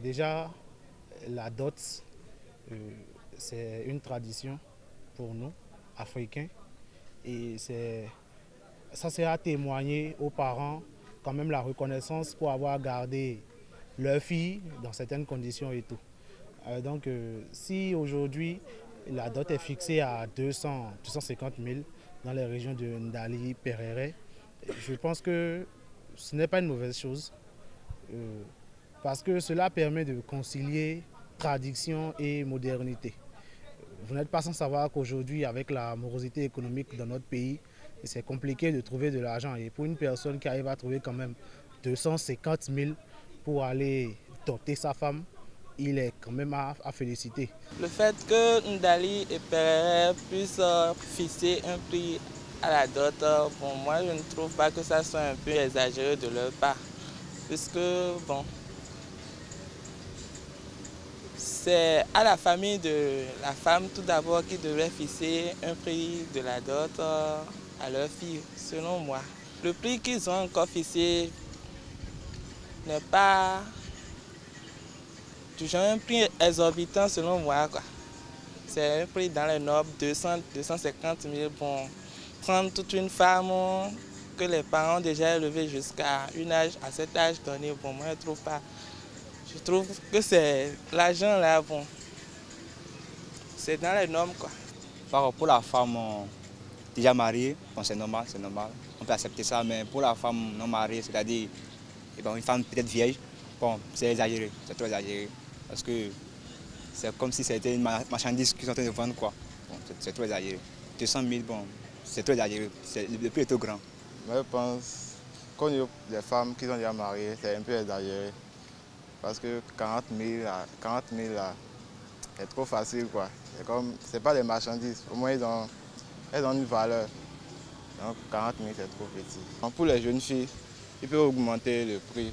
Déjà, la dot, euh, c'est une tradition pour nous, Africains, et ça sert à témoigner aux parents quand même la reconnaissance pour avoir gardé leur fille dans certaines conditions et tout. Si aujourd'hui la dot est fixée à 250 000 dans les régions de Ndali, Perere, je pense que ce n'est pas une mauvaise chose. Euh, Parce que cela permet de concilier tradition et modernité. Vous n'êtes pas sans savoir qu'aujourd'hui, avec la morosité économique dans notre pays, c'est compliqué de trouver de l'argent. Et pour une personne qui arrive à trouver quand même 250 000 pour aller doter sa femme, il est quand même à féliciter. Le fait que Ndali et Perere puissent fixer un prix à la dot, bon, moi je ne trouve pas que ça soit un peu exagéré de leur part. Puisque, bon, c'est à la famille de la femme tout d'abord qui devrait fixer un prix de la dot à leur fille, selon moi. Le prix qu'ils ont encore fixé n'est pas toujours un prix exorbitant selon moi, quoi. C'est un prix dans les normes 200-250 000. Bon, prendre toute une femme que les parents ont déjà élevée jusqu'à à cet âge donné, bon, moi je trouve pas. Je trouve que c'est l'argent là, bon, c'est dans les normes, quoi. Pour la femme déjà mariée, bon, c'est normal, on peut accepter ça, mais pour la femme non mariée, c'est-à-dire une femme peut-être vieille, bon, c'est exagéré, c'est trop exagéré, parce que c'est comme si c'était une marchandise qu'ils sont en train de vendre, quoi. Bon, c'est trop exagéré. 200 000, bon, c'est trop exagéré, le prix est trop grand. Moi, je pense qu'au niveau des femmes qui sont déjà mariées, c'est un peu exagéré, parce que 40 000 là, c'est trop facile, quoi. C'est pas des marchandises, au moins elles ont une valeur. Donc 40 000 c'est trop petit. Donc, pour les jeunes filles, ils peuvent augmenter le prix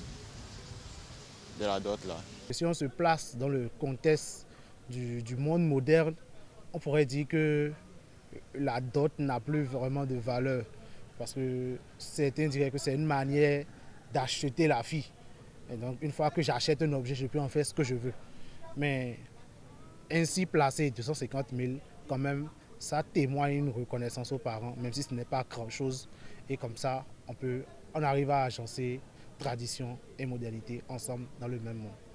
de la dot là. Si on se place dans le contexte du monde moderne, on pourrait dire que la dot n'a plus vraiment de valeur. Parce que certains diraient que c'est une manière d'acheter la fille. Et donc une fois que j'achète un objet, je peux en faire ce que je veux. Mais ainsi placé 250 000, quand même, ça témoigne une reconnaissance aux parents, même si ce n'est pas grand-chose. Et comme ça, on arrive à agencer tradition et modernité ensemble dans le même monde.